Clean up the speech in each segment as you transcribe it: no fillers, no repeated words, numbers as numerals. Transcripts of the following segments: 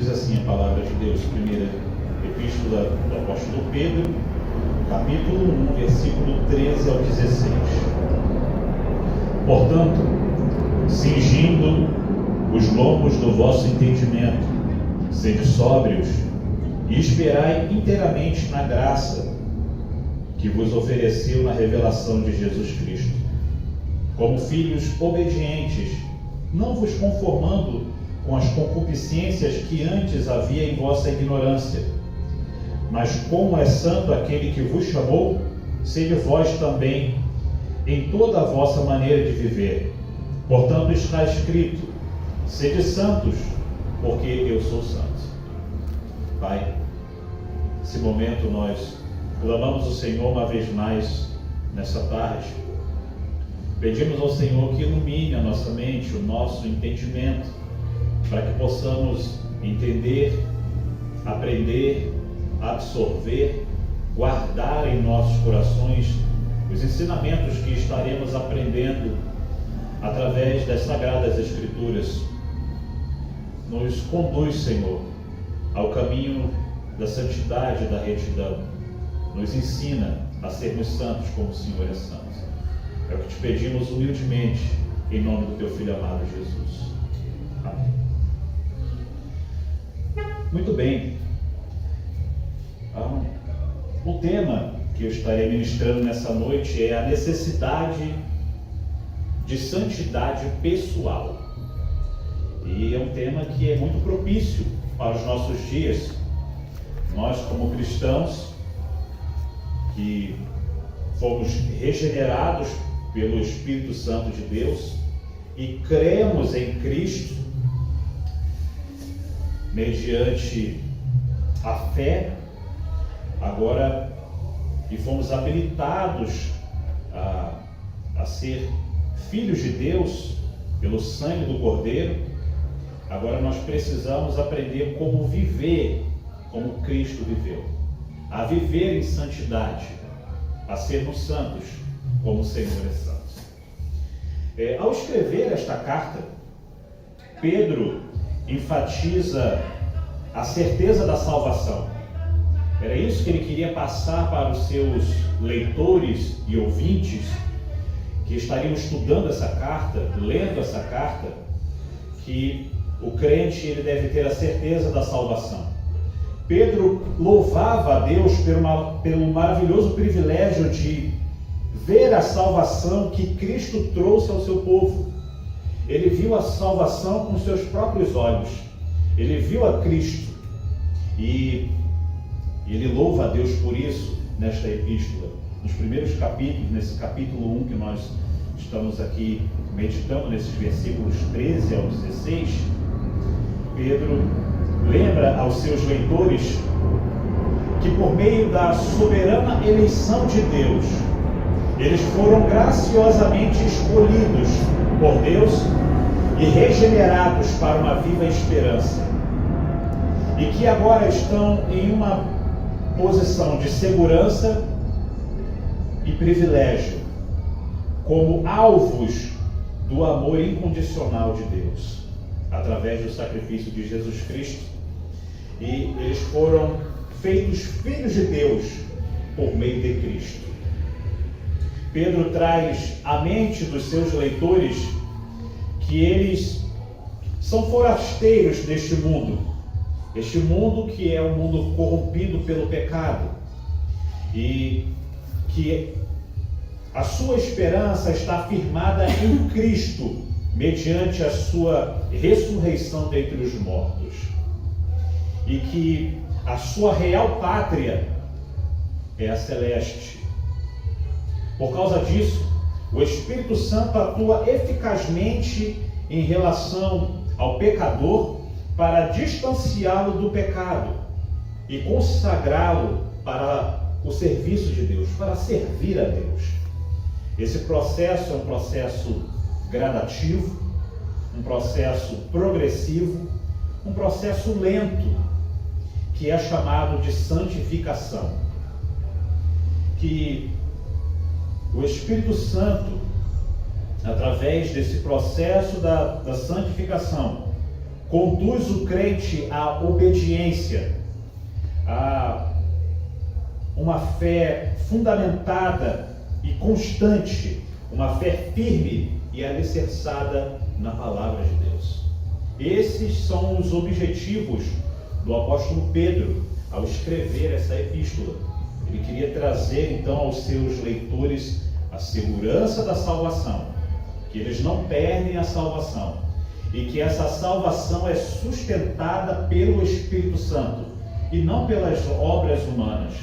Diz assim a palavra de Deus, primeira epístola do apóstolo Pedro, capítulo 1, versículo 13 ao 16. Portanto, cingindo os lombos do vosso entendimento, sede sóbrios e esperai inteiramente na graça que vos ofereceu na revelação de Jesus Cristo. Como filhos obedientes, não vos conformando com as concupiscências que antes havia em vossa ignorância. Mas como é santo aquele que vos chamou, sede vós também em toda a vossa maneira de viver. Portanto está escrito: sede santos, porque eu sou santo. Pai, nesse momento nós clamamos ao Senhor uma vez mais nessa tarde. Pedimos ao Senhor que ilumine a nossa mente, o nosso entendimento, para que possamos entender, aprender, absorver, guardar em nossos corações os ensinamentos que estaremos aprendendo através das Sagradas Escrituras. Nos conduz, Senhor, ao caminho da santidade e da retidão. Nos ensina a sermos santos como o Senhor é santo. É o que te pedimos humildemente, em nome do teu Filho amado Jesus. Amém. Muito bem. O tema que eu estarei ministrando nessa noite é a necessidade de santidade pessoal. E é um tema que é muito propício para os nossos dias. Nós, como cristãos, que fomos regenerados pelo Espírito Santo de Deus e cremos em Cristo mediante a fé, agora, e fomos habilitados a ser filhos de Deus pelo sangue do Cordeiro, agora nós precisamos aprender como viver como Cristo viveu, a viver em santidade, a sermos santos como o Senhor é santo. Ao escrever esta carta, Pedro enfatiza a certeza da salvação. Era isso que ele queria passar para os seus leitores e ouvintes que estariam estudando essa carta, lendo essa carta, que o crente ele deve ter a certeza da salvação. Pedro louvava a Deus pelo maravilhoso privilégio de ver a salvação que Cristo trouxe ao seu povo. Ele viu a salvação com seus próprios olhos. Ele viu a Cristo. E ele louva a Deus por isso nesta epístola. Nos primeiros capítulos, nesse capítulo 1 que nós estamos aqui meditando, nesses versículos 13 ao 16, Pedro lembra aos seus leitores que por meio da soberana eleição de Deus, eles foram graciosamente escolhidos por Deus e regenerados para uma viva esperança. E que agora estão em uma posição de segurança e privilégio, como alvos do amor incondicional de Deus, através do sacrifício de Jesus Cristo. E eles foram feitos filhos de Deus por meio de Cristo. Pedro traz à mente dos seus leitores que eles são forasteiros deste mundo, este mundo que é um mundo corrompido pelo pecado, e que a sua esperança está firmada em Cristo, mediante a sua ressurreição dentre os mortos, e que a sua real pátria é a celeste. Por causa disso, o Espírito Santo atua eficazmente em relação ao pecador para distanciá-lo do pecado e consagrá-lo para o serviço de Deus, para servir a Deus. Esse processo é um processo gradativo, um processo progressivo, um processo lento, que é chamado de santificação. Que o Espírito Santo, através desse processo da santificação, conduz o crente à obediência, a uma fé fundamentada e constante, uma fé firme e alicerçada na palavra de Deus. Esses são os objetivos do apóstolo Pedro ao escrever essa epístola. Ele queria trazer então aos seus leitores a segurança da salvação, que eles não perdem a salvação e que essa salvação é sustentada pelo Espírito Santo e não pelas obras humanas,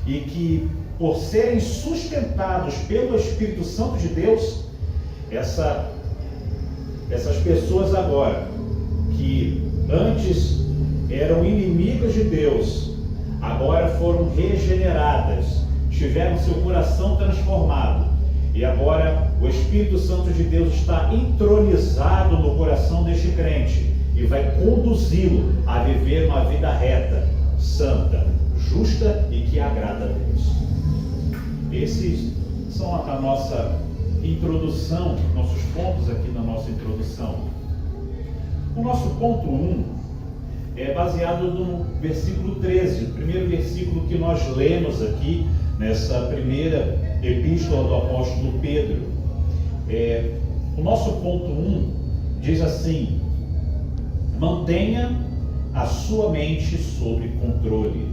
e que por serem sustentados pelo Espírito Santo de Deus, essas pessoas agora, que antes eram inimigas de Deus, agora foram regeneradas, tiveram seu coração transformado, e agora o Espírito Santo de Deus está entronizado no coração deste crente e vai conduzi-lo a viver uma vida reta, santa, justa e que agrada a Deus. Esses são a nossa introdução, nossos pontos aqui na nossa introdução. O nosso ponto 1 é baseado no versículo 13, o primeiro versículo que nós lemos aqui nessa primeira epístola do apóstolo Pedro. O nosso ponto 1 diz assim: mantenha a sua mente sob controle.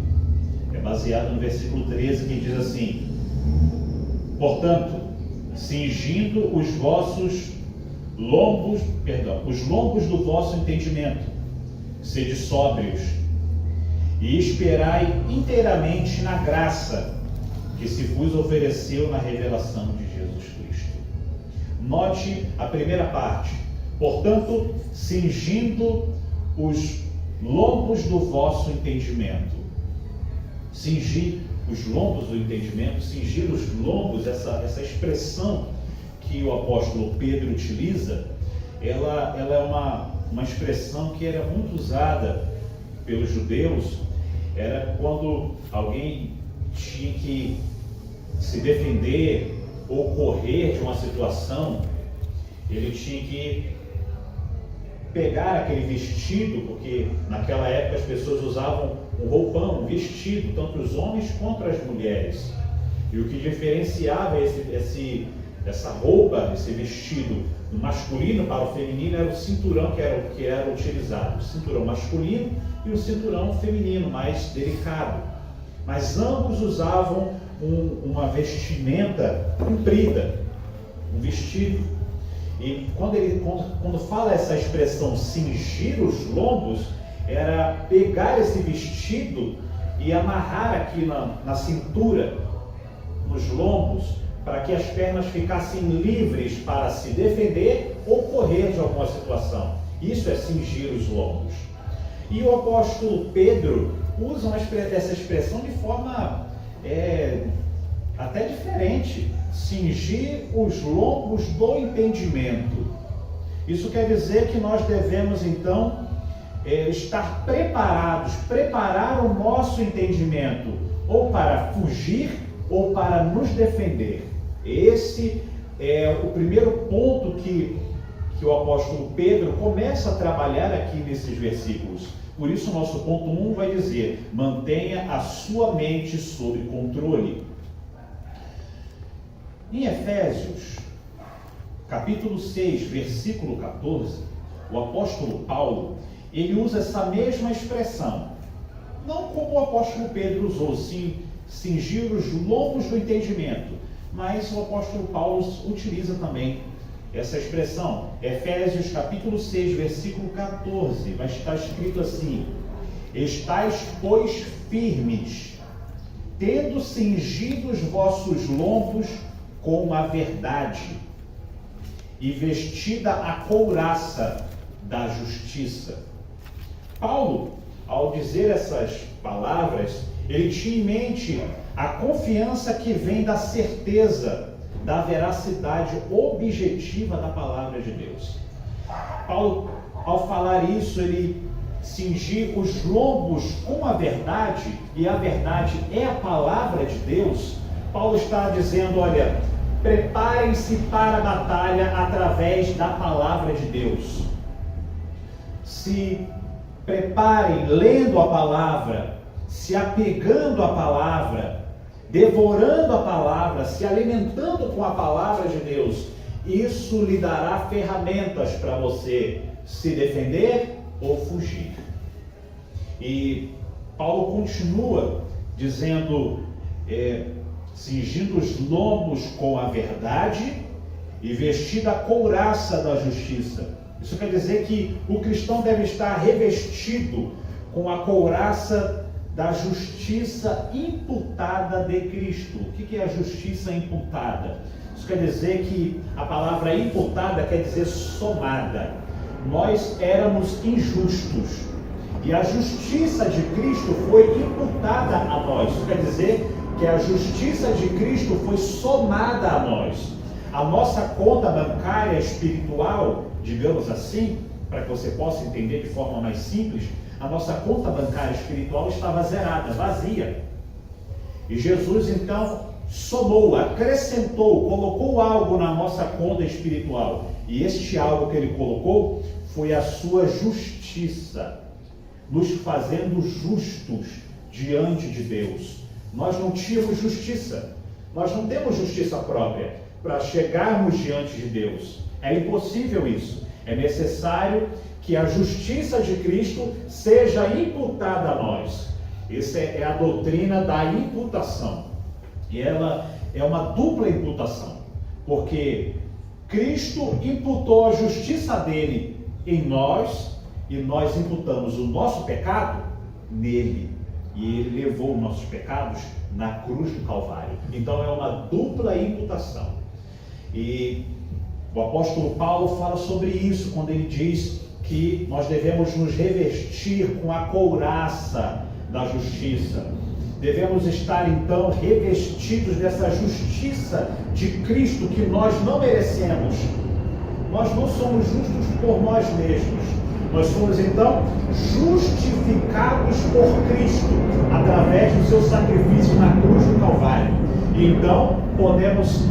É baseado no versículo 13, que diz assim: portanto, cingindo os lombos do vosso entendimento, sede sóbrios, e esperai inteiramente na graça que se vos ofereceu na revelação de Jesus Cristo. Note a primeira parte: portanto, cingindo os lombos do vosso entendimento. Cingir os lombos do entendimento, cingir os lombos, essa expressão que o apóstolo Pedro utiliza, ela é uma expressão que era muito usada pelos judeus. Era quando alguém tinha que se defender ou correr de uma situação, ele tinha que pegar aquele vestido, porque naquela época as pessoas usavam um roupão, um vestido, tanto os homens quanto as mulheres. E o que diferenciava essa roupa, esse vestido do masculino para o feminino era o cinturão que era utilizado. O cinturão masculino e o cinturão feminino, mais delicado. Mas ambos usavam uma vestimenta comprida, um vestido. E quando fala essa expressão cingir os lombos, era pegar esse vestido e amarrar aqui na cintura, nos lombos, para que as pernas ficassem livres para se defender ou correr de alguma situação. Isso é cingir os lombos. E o apóstolo Pedro usa essa expressão de forma até diferente: cingir os lombos do entendimento. Isso quer dizer que nós devemos então estar preparados, preparar o nosso entendimento, ou para fugir ou para nos defender. Esse é o primeiro ponto que o apóstolo Pedro começa a trabalhar aqui nesses versículos. Por isso o nosso ponto 1 vai dizer: mantenha a sua mente sob controle. Em Efésios, capítulo 6, versículo 14, o apóstolo Paulo, ele usa essa mesma expressão, não como o apóstolo Pedro usou, cingir os lombos do entendimento, mas o apóstolo Paulo utiliza também essa expressão. Efésios capítulo 6, versículo 14, vai estar escrito assim: estais, pois, firmes, tendo cingido os vossos lombos com a verdade, e vestida a couraça da justiça. Paulo, ao dizer essas palavras, ele tinha em mente a confiança que vem da certeza da veracidade objetiva da palavra de Deus. Paulo, ao falar isso, ele cingir os lombos com a verdade, e a verdade é a palavra de Deus. Paulo está dizendo: olha, preparem-se para a batalha através da palavra de Deus. se preparem lendo a palavra, se apegando à palavra, devorando a palavra, se alimentando com a palavra de Deus, isso lhe dará ferramentas para você se defender ou fugir. E Paulo continua dizendo, cingindo os lombos com a verdade e vestida a couraça da justiça. Isso quer dizer que o cristão deve estar revestido com a couraça da justiça imputada de Cristo. O que é a justiça imputada? Isso quer dizer que a palavra imputada quer dizer somada. Nós éramos injustos e a justiça de Cristo foi imputada a nós. Isso quer dizer que a justiça de Cristo foi somada a nós. A nossa conta bancária espiritual, digamos assim, para que você possa entender de forma mais simples, a nossa conta bancária espiritual estava zerada, vazia. E Jesus então somou, acrescentou, colocou algo na nossa conta espiritual. E este algo que ele colocou foi a sua justiça, nos fazendo justos diante de Deus. Nós não tínhamos justiça, nós não temos justiça própria para chegarmos diante de Deus. É impossível isso. É necessário que a justiça de Cristo seja imputada a nós. Essa é a doutrina da imputação. E ela é uma dupla imputação, porque Cristo imputou a justiça dele em nós e nós imputamos o nosso pecado nele. E ele levou os nossos pecados na cruz do Calvário. Então é uma dupla imputação. E o apóstolo Paulo fala sobre isso quando ele diz que nós devemos nos revestir com a couraça da justiça. Devemos estar então revestidos dessa justiça de Cristo que nós não merecemos. Nós não somos justos por nós mesmos. Nós somos então justificados por Cristo através do seu sacrifício na cruz do Calvário. E então podemos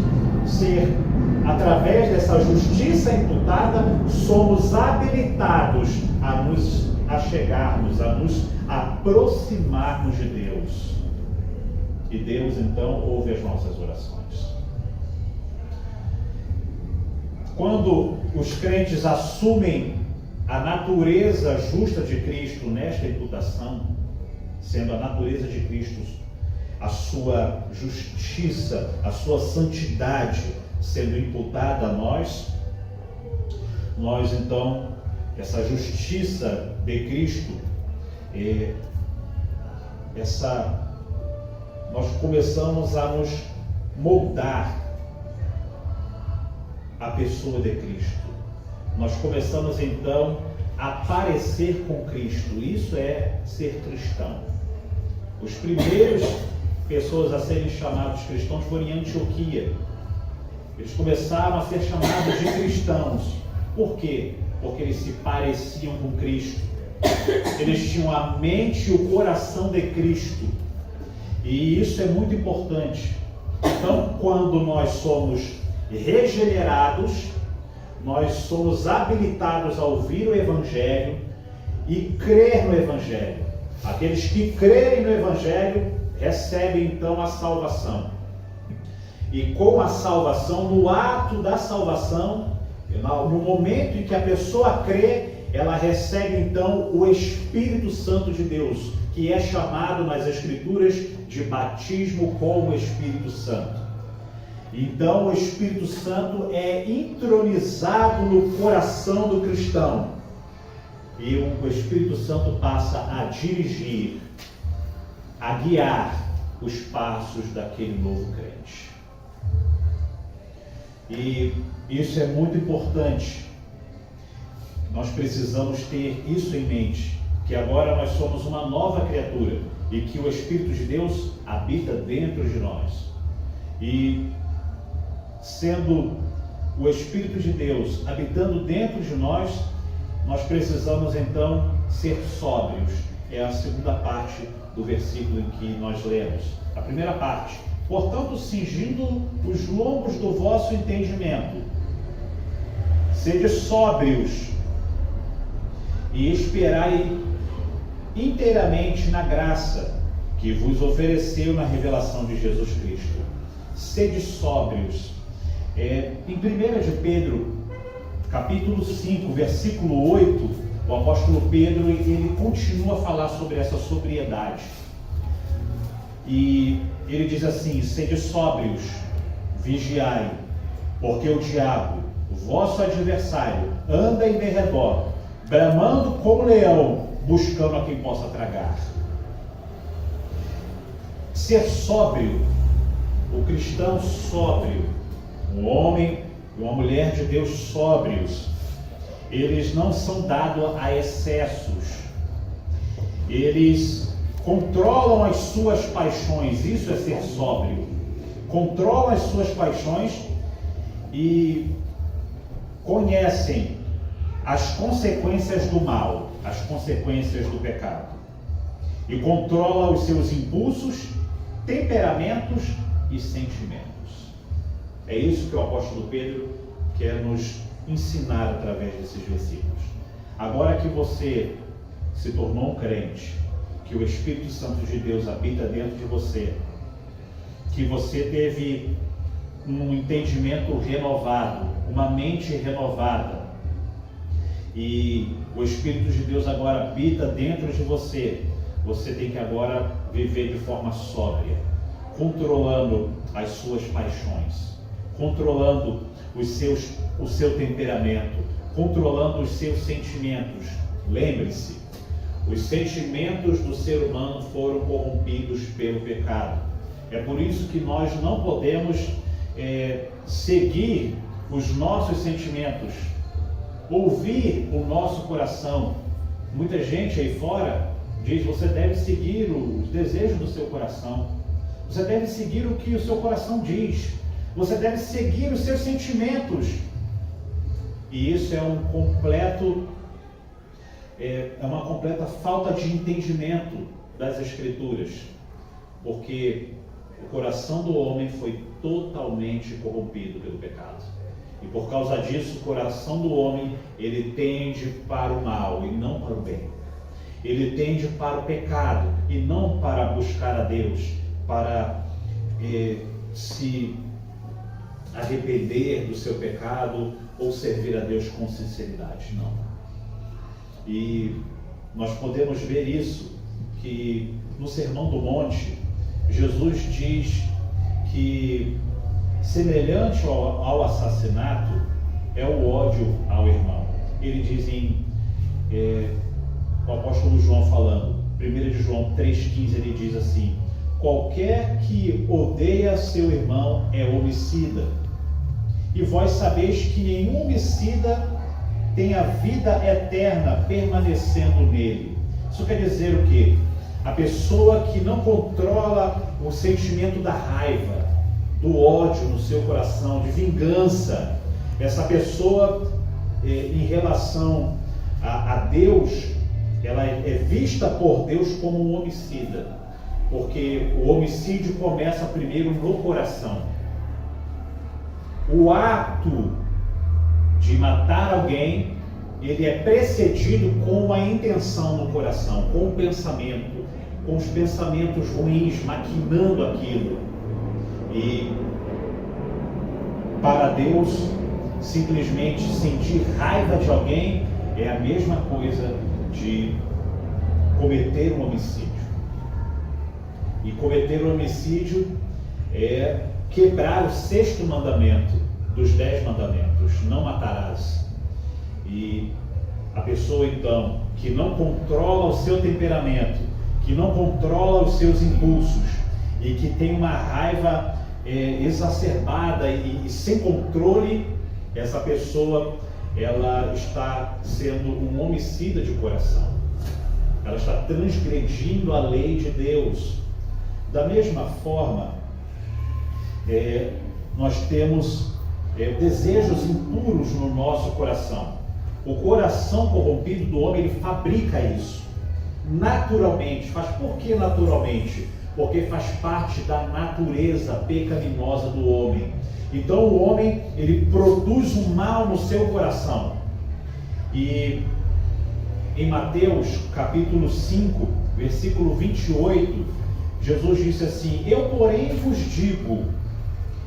ser, através dessa justiça imputada, somos habilitados a chegarmos, a nos aproximarmos de Deus. E Deus então ouve as nossas orações. Quando os crentes assumem a natureza justa de Cristo nesta imputação, sendo a natureza de Cristo a sua justiça, a sua santidade sendo imputada a nós então, essa justiça de Cristo, nós começamos a nos moldar a pessoa de Cristo. Nós começamos então a parecer com Cristo. Isso é ser cristão. Os primeiros pessoas a serem chamados cristãos foram em Antioquia. Eles começaram a ser chamados de cristãos. Por quê? Porque eles se pareciam com Cristo. Eles tinham a mente e o coração de Cristo. E isso é muito importante. Então, quando nós somos regenerados, nós somos habilitados a ouvir o Evangelho e crer no Evangelho. Aqueles que creem no Evangelho recebem então a salvação. E com a salvação, no ato da salvação, no momento em que a pessoa crê, ela recebe então o Espírito Santo de Deus, que é chamado nas Escrituras de batismo com o Espírito Santo. Então o Espírito Santo é entronizado no coração do cristão. E o Espírito Santo passa a dirigir, a guiar os passos daquele novo crente. E isso é muito importante. Nós precisamos ter isso em mente, que agora nós somos uma nova criatura e que o Espírito de Deus habita dentro de nós. E sendo o Espírito de Deus habitando dentro de nós, nós precisamos então ser sóbrios. É a segunda parte do versículo em que nós lemos. A primeira parte: portanto, cingindo os lombos do vosso entendimento, sede sóbrios e esperai inteiramente na graça que vos ofereceu na revelação de Jesus Cristo. Sede sóbrios. Em 1 de Pedro, capítulo 5, versículo 8, o apóstolo Pedro ele continua a falar sobre essa sobriedade. E ele diz assim: sede sóbrios, vigiai, porque o diabo, o vosso adversário, anda em derredor, bramando como leão, buscando a quem possa tragar. Ser sóbrio, o cristão sóbrio, um homem e uma mulher de Deus sóbrios, eles não são dados a excessos, eles controlam as suas paixões. Isso é ser sóbrio. Controlam as suas paixões e conhecem as consequências do mal, as consequências do pecado, e controlam os seus impulsos, temperamentos e sentimentos. É isso que o apóstolo Pedro quer nos ensinar através desses versículos. Agora que você se tornou um crente, que o Espírito Santo de Deus habita dentro de você, que você teve um entendimento renovado, uma mente renovada, e o Espírito de Deus agora habita dentro de você, você tem que agora viver de forma sóbria, controlando as suas paixões, controlando o seu temperamento, controlando os seus sentimentos. Lembre-se, os sentimentos do ser humano foram corrompidos pelo pecado. É por isso que nós não podemos seguir os nossos sentimentos, ouvir o nosso coração. Muita gente aí fora diz: você deve seguir os desejos do seu coração, você deve seguir o que o seu coração diz, você deve seguir os seus sentimentos. E isso é uma completa falta de entendimento das Escrituras, porque o coração do homem foi totalmente corrompido pelo pecado, e por causa disso o coração do homem ele tende para o mal e não para o bem, ele tende para o pecado e não para buscar a Deus, para se arrepender do seu pecado ou servir a Deus com sinceridade. Não. E nós podemos ver isso, que no Sermão do Monte, Jesus diz que semelhante ao assassinato é o ódio ao irmão. Ele diz o apóstolo João falando, 1 de João 3,15, ele diz assim: qualquer que odeia seu irmão é homicida. E vós sabeis que nenhum homicida tem a vida eterna permanecendo nele. Isso quer dizer o quê? A pessoa que não controla o sentimento da raiva, do ódio no seu coração, de vingança, essa pessoa, em relação a Deus, ela é vista por Deus como um homicida, porque o homicídio começa primeiro no coração. O ato de matar alguém, ele é precedido com uma intenção no coração, com um pensamento, com os pensamentos ruins, maquinando aquilo. E para Deus, simplesmente sentir raiva de alguém é a mesma coisa de cometer um homicídio. E cometer um homicídio é quebrar o 6º mandamento dos 10 mandamentos: não matarás. E a pessoa então que não controla o seu temperamento, que não controla os seus impulsos e que tem uma raiva exacerbada e sem controle, essa pessoa ela está sendo um homicida de coração. Ela está transgredindo a lei de Deus. Da mesma forma, nós temos desejos impuros no nosso coração. O coração corrompido do homem, ele fabrica isso naturalmente. Por que naturalmente? Porque faz parte da natureza pecaminosa do homem. Então o homem, ele produz um mal no seu coração, e em Mateus capítulo 5, versículo 28, Jesus disse assim: eu, porém, vos digo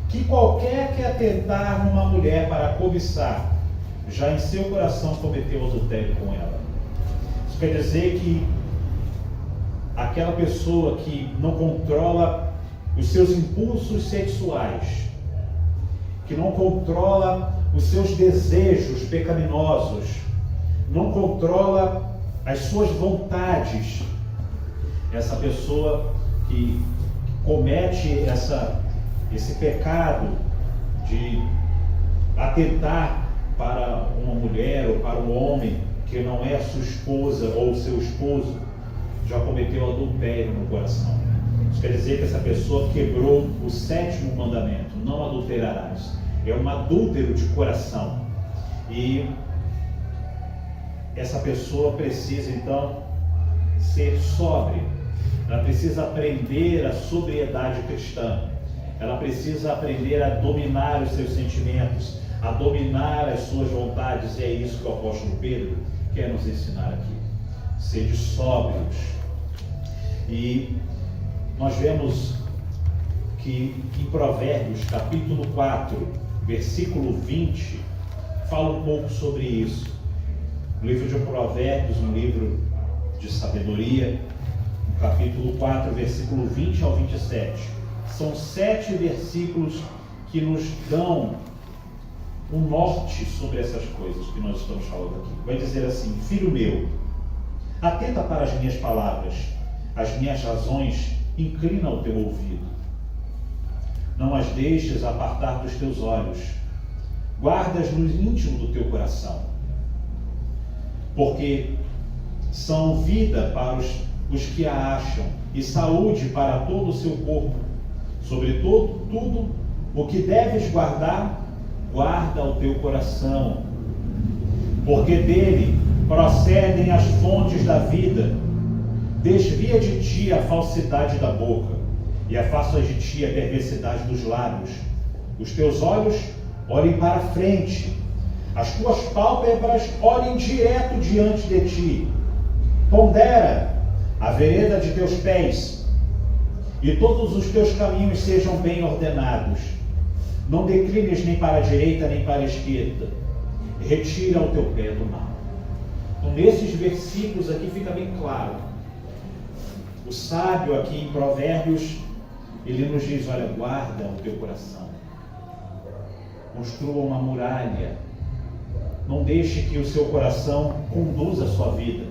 que qualquer que atentar numa mulher para cobiçar, já em seu coração cometeu adultério com ela. Isso quer dizer que aquela pessoa que não controla os seus impulsos sexuais, que não controla os seus desejos pecaminosos, não controla as suas vontades, essa pessoa que comete esse pecado de atentar para uma mulher ou para um homem que não é sua esposa ou seu esposo, já cometeu adultério no coração. Isso quer dizer que essa pessoa quebrou o 7º mandamento: não adulterarás. É um adúltero de coração. E essa pessoa precisa então ser sóbria. Ela precisa aprender a sobriedade cristã. Ela precisa aprender a dominar os seus sentimentos, a dominar as suas vontades. E é isso que o apóstolo Pedro quer nos ensinar aqui. Sede sóbrios. E nós vemos que em Provérbios capítulo 4, versículo 20, fala um pouco sobre isso. O livro de Provérbios, um livro de sabedoria, no capítulo 4, versículo 20 ao 27. São 7 versículos que nos dão um norte sobre essas coisas que nós estamos falando aqui. Vai dizer assim: filho meu, atenta para as minhas palavras, as minhas razões inclina o teu ouvido. Não as deixes apartar dos teus olhos, guarda-as no íntimo do teu coração, porque são vida para os que a acham e saúde para todo o seu corpo. Sobretudo, tudo o que deves guardar, guarda o teu coração, porque dele procedem as fontes da vida. Desvia de ti a falsidade da boca e afasta de ti a perversidade dos lábios. Os teus olhos olhem para frente, as tuas pálpebras olhem direto diante de ti. Pondera a vereda de teus pés, e todos os teus caminhos sejam bem ordenados. Não declines nem para a direita nem para a esquerda. Retira o teu pé do mal. Então, nesses versículos aqui fica bem claro. O sábio aqui em Provérbios, ele nos diz: olha, guarda o teu coração. Construa uma muralha. Não deixe que o seu coração conduza a sua vida.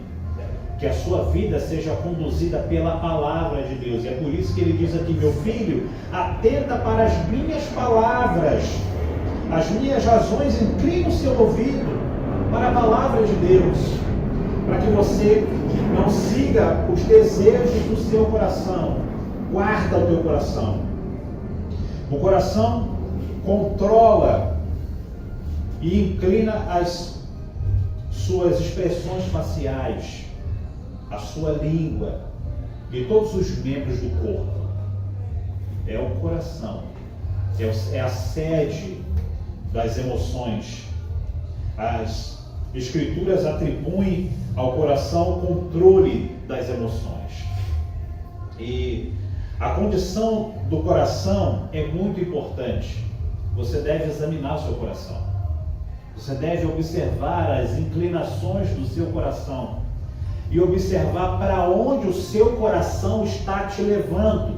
Que a sua vida seja conduzida pela palavra de Deus. E é por isso que ele diz aqui: meu filho, atenta para as minhas palavras, as minhas razões, inclina o seu ouvido para a palavra de Deus, para que você não siga os desejos do seu coração. Guarda o teu coração. O coração controla e inclina as suas expressões faciais, a sua língua e todos os membros do corpo. É o coração, é a sede das emoções. As Escrituras atribuem ao coração o controle das emoções. E a condição do coração é muito importante. Você deve examinar o seu coração. Você deve observar as inclinações do seu coração e observar para onde o seu coração está te levando,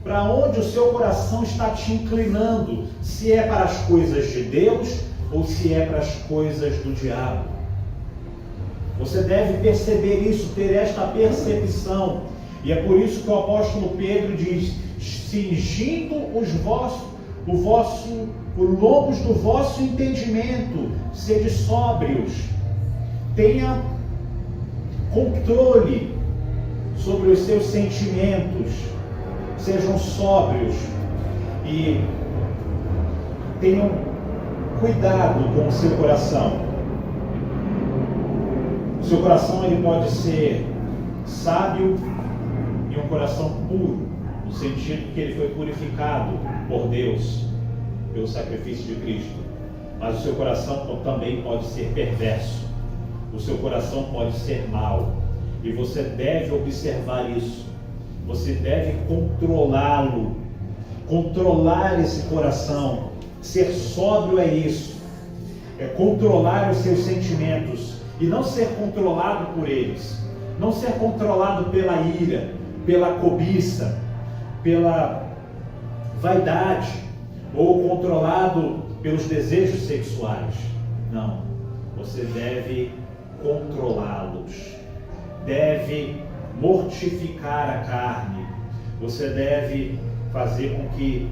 para onde o seu coração está te inclinando, se é para as coisas de Deus ou se é para as coisas do diabo. Você deve perceber isso, ter esta percepção. E é por isso que o apóstolo Pedro diz: cingindo os lombos do vosso entendimento, sede sóbrios, tenha controle sobre os seus sentimentos, sejam sóbrios e tenham cuidado com o seu coração. O seu coração, ele pode ser sábio e um coração puro, no sentido que ele foi purificado por Deus, pelo sacrifício de Cristo. Mas o seu coração também pode ser perverso. o seu coração pode ser mau. E você deve observar isso. Você deve controlá-lo. Controlar esse coração. Ser sóbrio é isso. É controlar os seus sentimentos. E não ser controlado por eles. Não ser controlado pela ira, pela cobiça, pela vaidade, ou controlado pelos desejos sexuais. Não. Você deve controlá-los. Deve mortificar a carne. Você deve fazer com que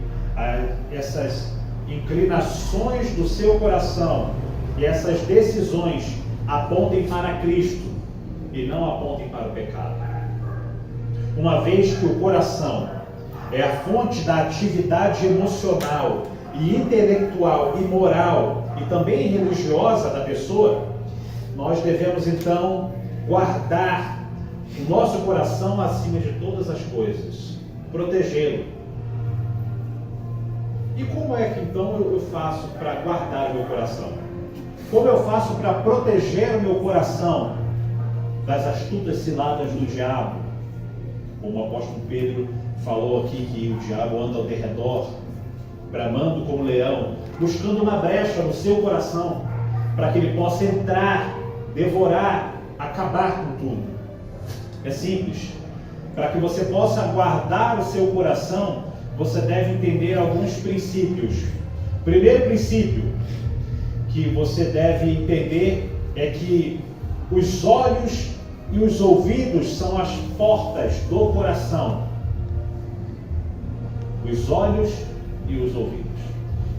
essas inclinações do seu coração e essas decisões apontem para Cristo e não apontem para o pecado. Uma vez que o coração é a fonte da atividade emocional e intelectual e moral e também religiosa da pessoa, nós devemos então guardar o nosso coração acima de todas as coisas, protegê-lo. E como é que então eu faço para guardar o meu coração? Como eu faço para proteger o meu coração das astutas ciladas do diabo? Como o apóstolo Pedro falou aqui, que o diabo anda ao derredor, bramando como leão, buscando uma brecha no seu coração, para que ele possa entrar, devorar, acabar com tudo. É simples. Para que você possa guardar o seu coração, você deve entender alguns princípios. O primeiro princípio que você deve entender é que os olhos e os ouvidos são as portas do coração. Os olhos e os ouvidos.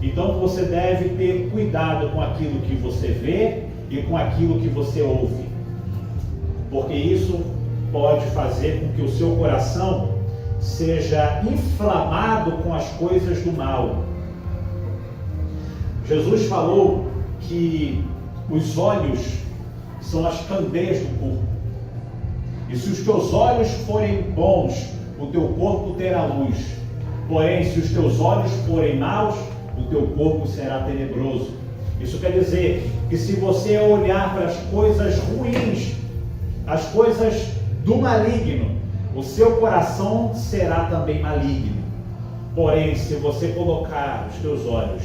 Então você deve ter cuidado com aquilo que você vê e com aquilo que você ouve. Porque isso pode fazer com que o seu coração seja inflamado com as coisas do mal. Jesus falou que os olhos são as candeias do corpo. E se os teus olhos forem bons, o teu corpo terá luz. Porém, se os teus olhos forem maus, o teu corpo será tenebroso. Isso quer dizer que se você olhar para as coisas ruins, as coisas do maligno, o seu coração será também maligno. Porém, se você colocar os teus olhos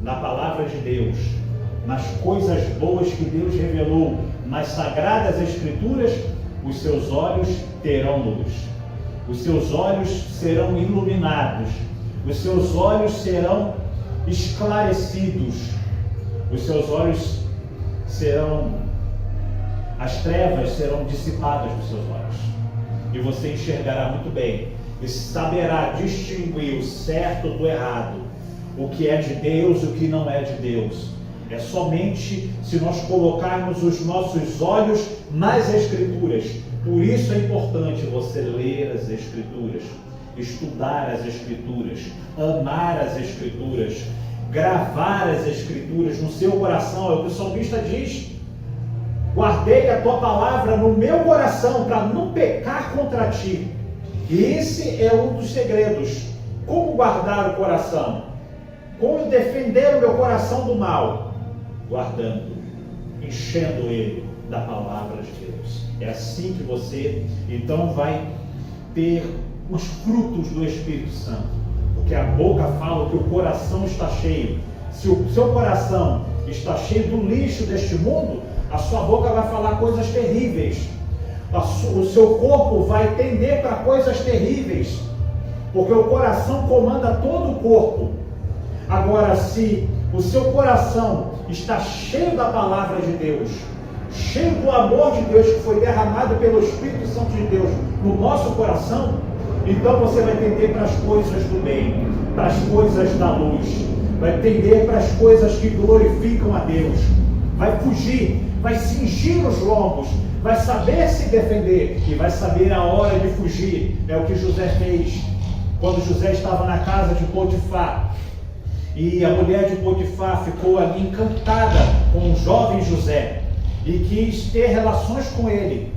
na palavra de Deus, nas coisas boas que Deus revelou, nas sagradas escrituras, os seus olhos terão luz. Os seus olhos serão iluminados. Os seus olhos serão esclarecidos. Os seus olhos serão... As trevas serão dissipadas dos seus olhos. E você enxergará muito bem. E saberá distinguir o certo do errado. O que é de Deus e o que não é de Deus. É somente se nós colocarmos os nossos olhos nas Escrituras. Por isso é importante você ler as Escrituras, estudar as Escrituras, amar as Escrituras, gravar as Escrituras no seu coração. É o que o salmista diz: guardei a tua palavra no meu coração para não pecar contra ti. E esse é um dos segredos. Como guardar o coração? Como defender o meu coração do mal? Guardando, enchendo ele da palavra de Deus. É assim que você então vai ter os frutos do Espírito Santo. Porque a boca fala que o coração está cheio. Se o seu coração está cheio do lixo deste mundo, a sua boca vai falar coisas terríveis. O seu corpo vai tender para coisas terríveis. Porque o coração comanda todo o corpo. Agora, se o seu coração está cheio da palavra de Deus, cheio do amor de Deus que foi derramado pelo Espírito Santo de Deus no nosso coração, então você vai tender para as coisas do bem, para as coisas da luz, vai tender para as coisas que glorificam a Deus, vai fugir, vai cingir os lombos, vai saber se defender e vai saber a hora de fugir. É o que José fez quando José estava na casa de Potifar. E a mulher de Potifar ficou ali encantada com o jovem José e quis ter relações com ele.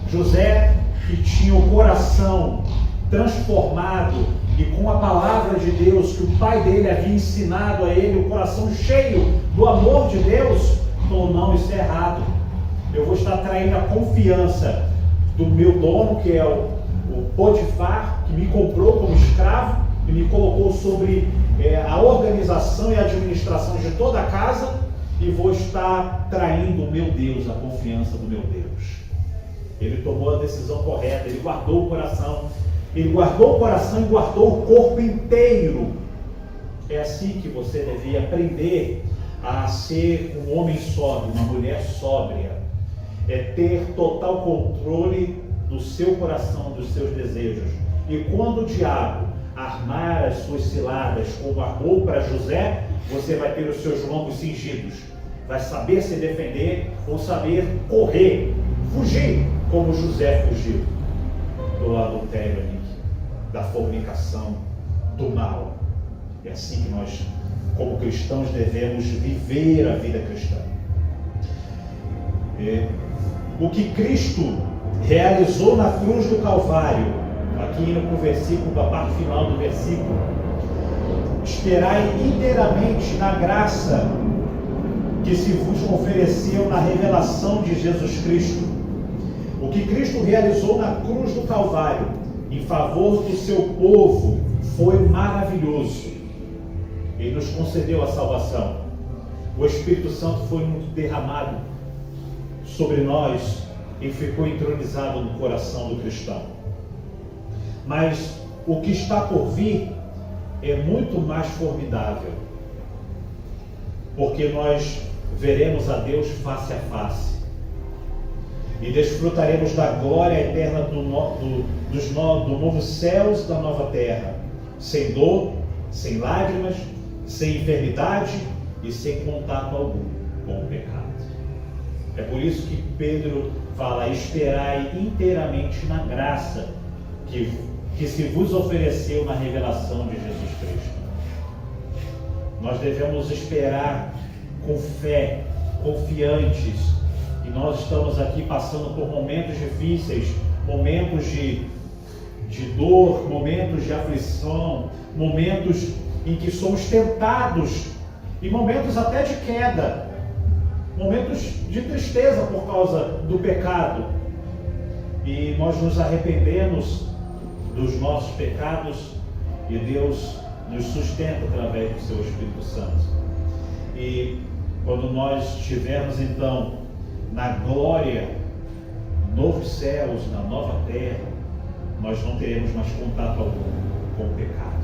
José, que tinha o coração transformado e com a palavra de Deus que o pai dele havia ensinado a ele, o coração cheio do amor de Deus, falou: não, isso é errado. eu vou estar atraindo a confiança do meu dono, que é o Potifar, que me comprou como escravo e me colocou sobre a organização e a administração de toda a casa, e vou estar traindo o meu Deus, a confiança do meu Deus. Ele tomou a decisão correta, ele guardou o coração e guardou o corpo inteiro. É assim que você devia aprender a ser um homem sóbrio, uma mulher sóbria. É ter total controle do seu coração, dos seus desejos. E quando o diabo armar as suas ciladas, como armou para José, você vai ter os seus lombos cingidos. Vai saber se defender ou saber correr, fugir, como José fugiu do adultério, da fornicação, do mal. É assim que nós, como cristãos, devemos viver a vida cristã. O que Cristo realizou na cruz do Calvário, aqui indo para o versículo, a parte final do versículo: esperai inteiramente na graça que se vos ofereceu na revelação de Jesus Cristo. O que Cristo realizou na cruz do Calvário em favor do seu povo foi maravilhoso. Ele nos concedeu a salvação. O Espírito Santo foi derramado sobre nós e ficou entronizado no coração do cristão. Mas o que está por vir é muito mais formidável, porque nós veremos a Deus face a face e desfrutaremos da glória eterna do novo céus e da nova terra, sem dor, sem lágrimas, sem enfermidade e sem contato algum com o pecado. É por isso que Pedro fala: esperai inteiramente na graça que se vos ofereceu na revelação de Jesus Cristo. Nós devemos esperar com fé, confiantes, e nós estamos aqui passando por momentos difíceis, momentos de dor, momentos de aflição, momentos em que somos tentados, e momentos até de queda, momentos de tristeza por causa do pecado, e nós nos arrependemos dos nossos pecados e Deus nos sustenta através do seu Espírito Santo. E quando nós estivermos então na glória, novos céus, na nova terra, nós não teremos mais contato algum com o pecado.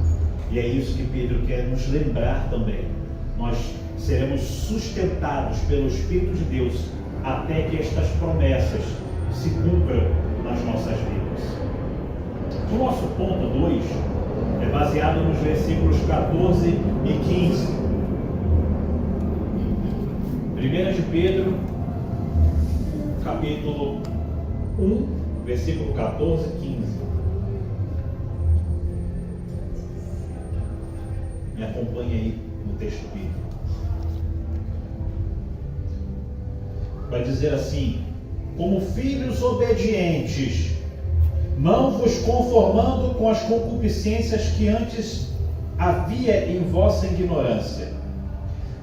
E é isso que Pedro quer nos lembrar também. Nós seremos sustentados pelo Espírito de Deus até que estas promessas se cumpram nas nossas vidas. O nosso ponto 2 é baseado nos versículos 14 e 15. 1 de Pedro, capítulo 1, versículo 14 e 15. Me acompanhe aí no texto bíblico. Vai dizer assim: como filhos obedientes, não vos conformando com as concupiscências que antes havia em vossa ignorância,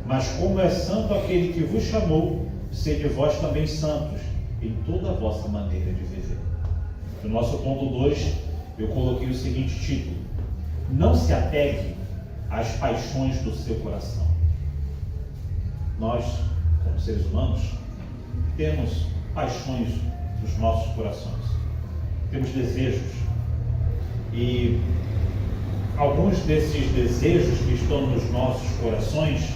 mas como é santo aquele que vos chamou, sede vós também santos em toda a vossa maneira de viver. No nosso ponto 2, eu coloquei o seguinte título: não se apegue às paixões do seu coração. Nós, como seres humanos, temos paixões dos nossos corações, temos desejos, e alguns desses desejos que estão nos nossos corações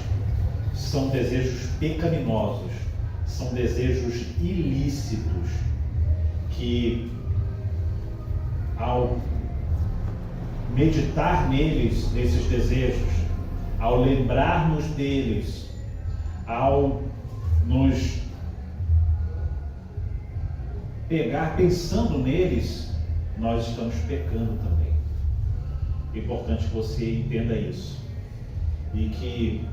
são desejos pecaminosos, são desejos ilícitos, que ao meditar neles, nesses desejos, ao lembrarmos deles, ao nos pegar pensando neles, nós estamos pecando também. É importante que você entenda isso, e que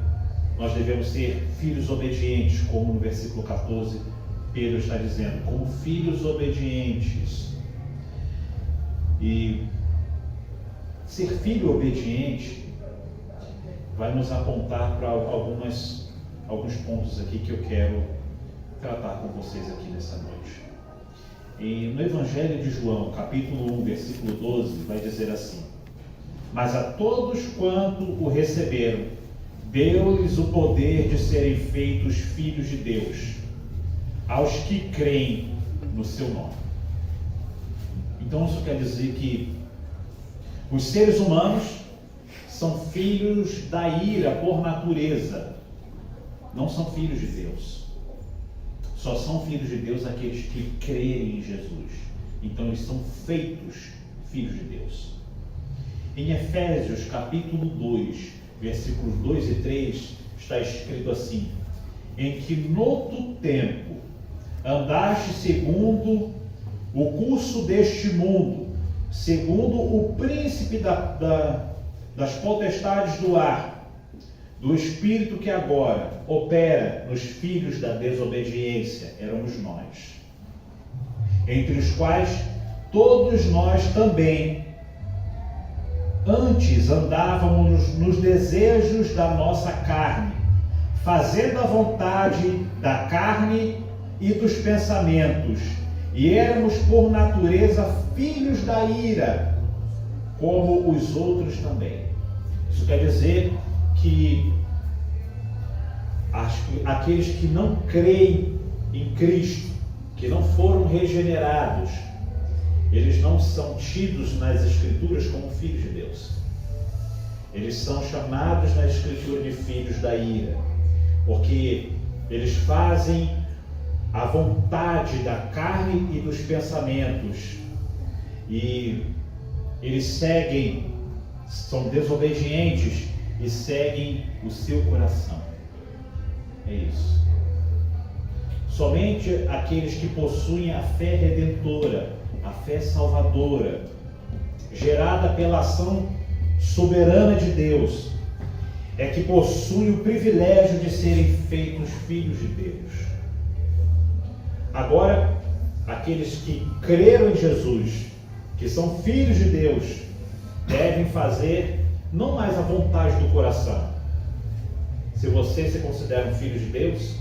nós devemos ser filhos obedientes, como no versículo 14 Pedro está dizendo, como filhos obedientes. E ser filho obediente vai nos apontar para alguns pontos aqui que eu quero tratar com vocês aqui nessa noite. E no Evangelho de João, capítulo 1, versículo 12, vai dizer assim: mas a todos quanto o receberam, deu-lhes o poder de serem feitos filhos de Deus, aos que creem no seu nome. Então isso quer dizer que os seres humanos são filhos da ira por natureza, não são filhos de Deus. Só são filhos de Deus aqueles que crerem em Jesus. Então eles são feitos filhos de Deus. Em Efésios capítulo 2, versículos 2 e 3, está escrito assim: em que noutro tempo andaste segundo o curso deste mundo, segundo o príncipe das potestades do ar, do espírito que agora opera nos filhos da desobediência, éramos nós, entre os quais todos nós também antes andávamos nos desejos da nossa carne, fazendo a vontade da carne e dos pensamentos, e éramos por natureza filhos da ira, como os outros também. Isso quer dizer que aqueles que não creem em Cristo, que não foram regenerados, eles não são tidos nas Escrituras como filhos de Deus. Eles são chamados na Escritura de filhos da ira, porque eles fazem a vontade da carne e dos pensamentos, e eles seguem, são desobedientes e seguem o seu coração. É isso. Somente aqueles que possuem a fé redentora, a fé salvadora, gerada pela ação soberana de Deus, é que possuem o privilégio de serem feitos filhos de Deus. Agora, aqueles que creram em Jesus, que são filhos de Deus, devem fazer não mais a vontade do coração. Se você se considera um filho de Deus,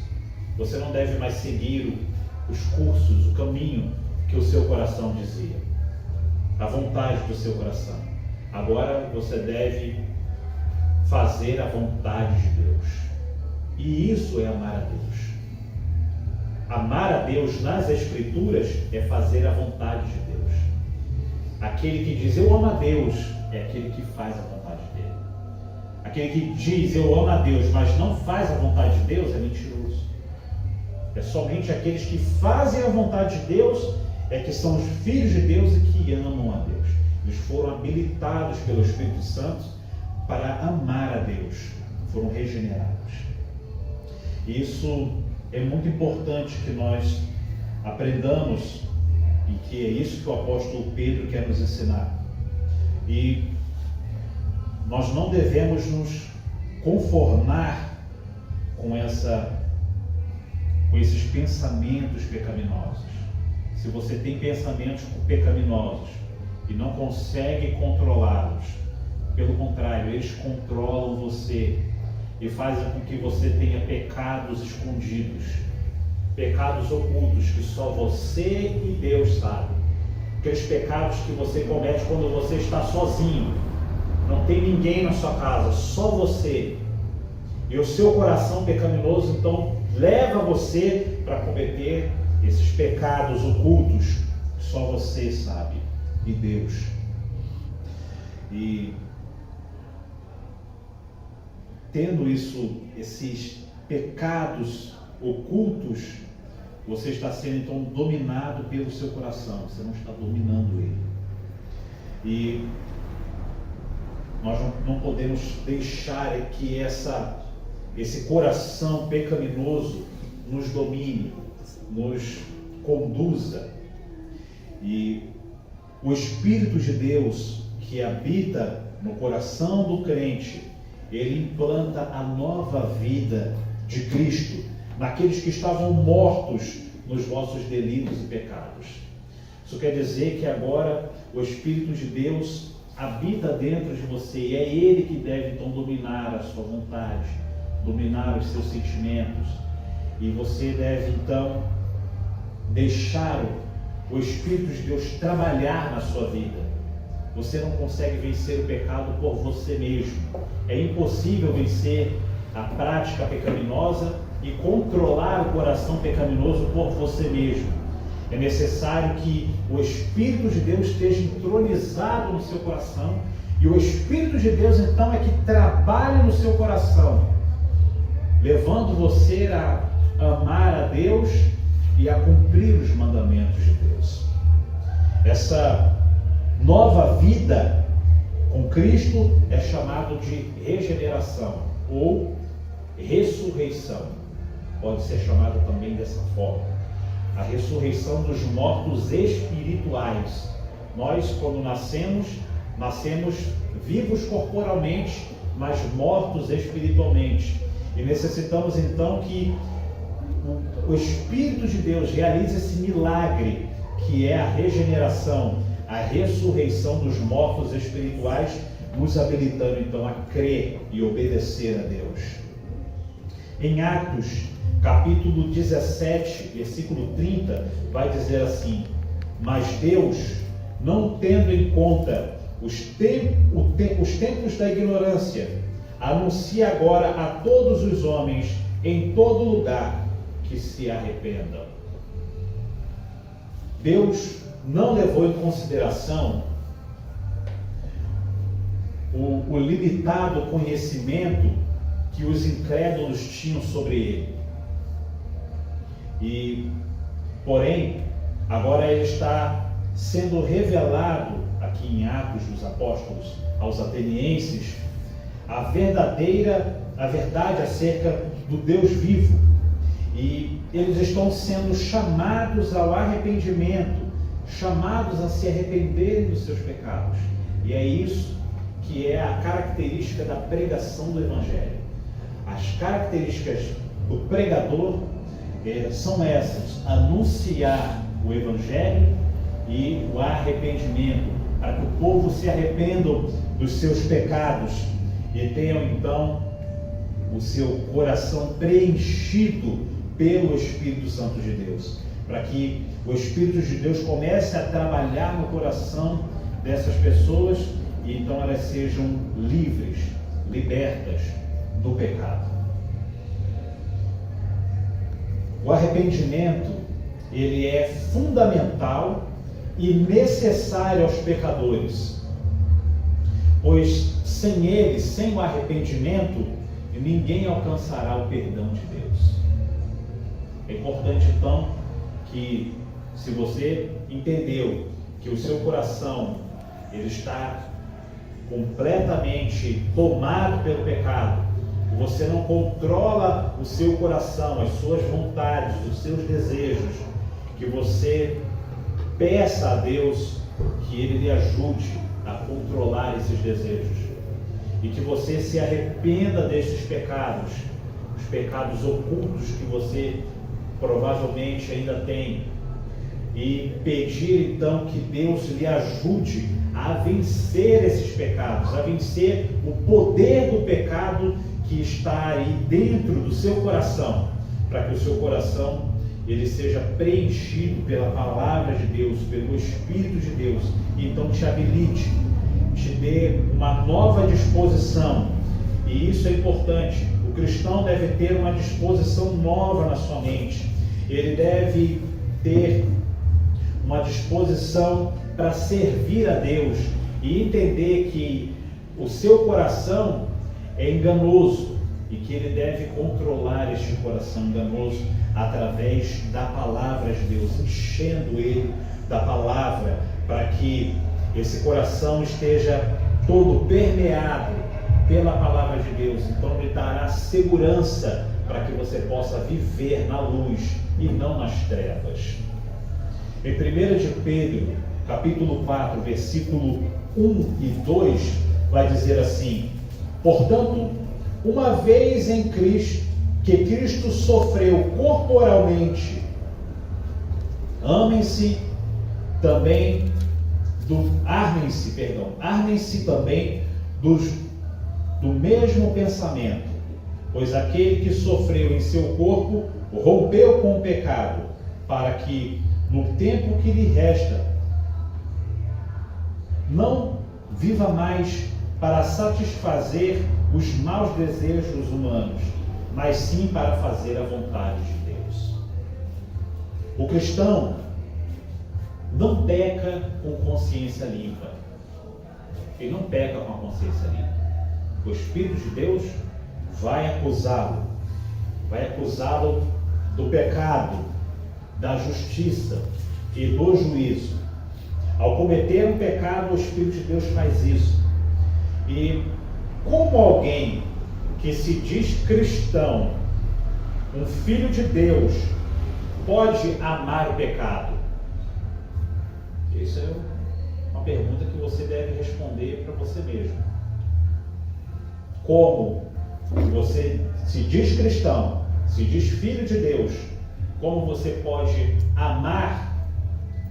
você não deve mais seguir os cursos, o caminho que o seu coração dizia, a vontade do seu coração. Agora você deve fazer a vontade de Deus. E isso é amar a Deus. Amar a Deus nas Escrituras é fazer a vontade de Deus. Aquele que diz eu amo a Deus é aquele que faz a vontade dele. Aquele que diz eu amo a Deus, mas não faz a vontade de Deus é mentiroso. É somente aqueles que fazem a vontade de Deus é que são os filhos de Deus e que amam a Deus. Eles foram habilitados pelo Espírito Santo para amar a Deus, foram regenerados. Isso é muito importante que nós aprendamos, e que é isso que o apóstolo Pedro quer nos ensinar. E nós não devemos nos conformar com esses pensamentos pecaminosos. Se você tem pensamentos pecaminosos e não consegue controlá-los, pelo contrário, eles controlam você e fazem com que você tenha pecados escondidos, pecados ocultos que só você e Deus sabem. Aqueles pecados que você comete quando você está sozinho, não tem ninguém na sua casa, só você. E o seu coração pecaminoso então leva você para cometer esses pecados ocultos que só você sabe e Deus. E tendo esses pecados ocultos, você está sendo então dominado pelo seu coração, você não está dominando ele. E nós não podemos deixar que esse coração pecaminoso nos domine, nos conduza. E o Espírito de Deus que habita no coração do crente, ele implanta a nova vida de Cristo naqueles que estavam mortos nos vossos delitos e pecados. Isso quer dizer que agora o Espírito de Deus habita dentro de você e é Ele que deve então dominar a sua vontade, dominar os seus sentimentos e você deve então deixar o Espírito de Deus trabalhar na sua vida. Você não consegue vencer o pecado por você mesmo. É impossível vencer a prática pecaminosa e controlar o coração pecaminoso por você mesmo. É necessário que o Espírito de Deus esteja entronizado no seu coração, e o Espírito de Deus então é que trabalha no seu coração, levando você a amar a Deus e a cumprir os mandamentos de Deus. Essa nova vida com Cristo é chamado de regeneração ou ressurreição. Pode ser chamada também dessa forma. A ressurreição dos mortos espirituais. Nós, quando nascemos vivos corporalmente, mas mortos espiritualmente. E necessitamos então que o Espírito de Deus realize esse milagre, que é a regeneração, a ressurreição dos mortos espirituais, nos habilitando então a crer e obedecer a Deus. Em Atos, capítulo 17, versículo 30, vai dizer assim: mas Deus, não tendo em conta os tempos da ignorância, anuncia agora a todos os homens em todo lugar que se arrependam. Deus não levou em consideração o limitado conhecimento que os incrédulos tinham sobre ele. Porém, agora ele está sendo revelado aqui em Atos dos Apóstolos aos atenienses a verdade acerca do Deus vivo. E eles estão sendo chamados ao arrependimento, chamados a se arrependerem dos seus pecados. E é isso que é a característica da pregação do Evangelho. As características do pregador são essas: anunciar o Evangelho e o arrependimento, para que o povo se arrependam dos seus pecados e tenham então o seu coração preenchido pelo Espírito Santo de Deus, para que o Espírito de Deus comece a trabalhar no coração dessas pessoas e então elas sejam livres, libertas do pecado. O arrependimento, ele é fundamental e necessário aos pecadores, pois sem ele, sem o arrependimento, ninguém alcançará o perdão de Deus. É importante então que, se você entendeu que o seu coração ele está completamente tomado pelo pecado, que você não controla o seu coração, as suas vontades, os seus desejos, que você peça a Deus que Ele lhe ajude a controlar esses desejos e que você se arrependa desses pecados, os pecados ocultos que você provavelmente ainda tem, e pedir então que Deus lhe ajude a vencer esses pecados, a vencer o poder do pecado que está aí dentro do seu coração, para que o seu coração ele seja preenchido pela palavra de Deus, pelo Espírito de Deus, e então te habilite, te dê uma nova disposição. E isso é importante. O cristão deve ter uma disposição nova na sua mente. Ele deve ter uma disposição para servir a Deus e entender que o seu coração é enganoso e que ele deve controlar este coração enganoso através da palavra de Deus, enchendo ele da palavra, para que esse coração esteja todo permeado pela palavra de Deus. Então lhe dará segurança para que você possa viver na luz e não nas trevas. Em 1 de Pedro, capítulo 4, versículo 1 e 2, vai dizer assim: portanto, uma vez em Cristo, que Cristo sofreu corporalmente, armem-se também também do mesmo pensamento, pois aquele que sofreu em seu corpo rompeu com o pecado, para que no tempo que lhe resta, não viva mais para satisfazer os maus desejos humanos, mas sim para fazer a vontade de Deus. O cristão não peca com consciência limpa. Ele não peca com a consciência limpa. O Espírito de Deus vai acusá-lo do pecado, da justiça e do juízo. Ao cometer um pecado, o Espírito de Deus faz isso. E como alguém que se diz cristão, um filho de Deus, pode amar o pecado? Isso é uma pergunta que você deve responder para você mesmo. Como você se diz cristão, se diz filho de Deus, como você pode amar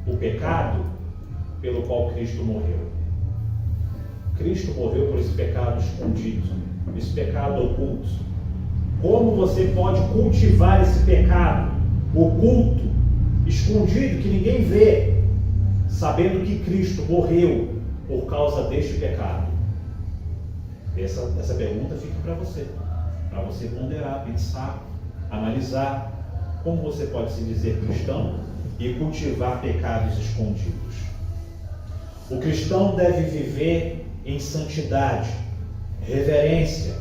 o pecado pelo qual Cristo morreu? Cristo morreu por esse pecado escondido, esse pecado oculto. Como você pode cultivar esse pecado oculto, escondido, que ninguém vê, sabendo que Cristo morreu por causa deste pecado? Essa pergunta fica para você ponderar, pensar, analisar como você pode se dizer cristão e cultivar pecados escondidos. O cristão deve viver em santidade, reverência,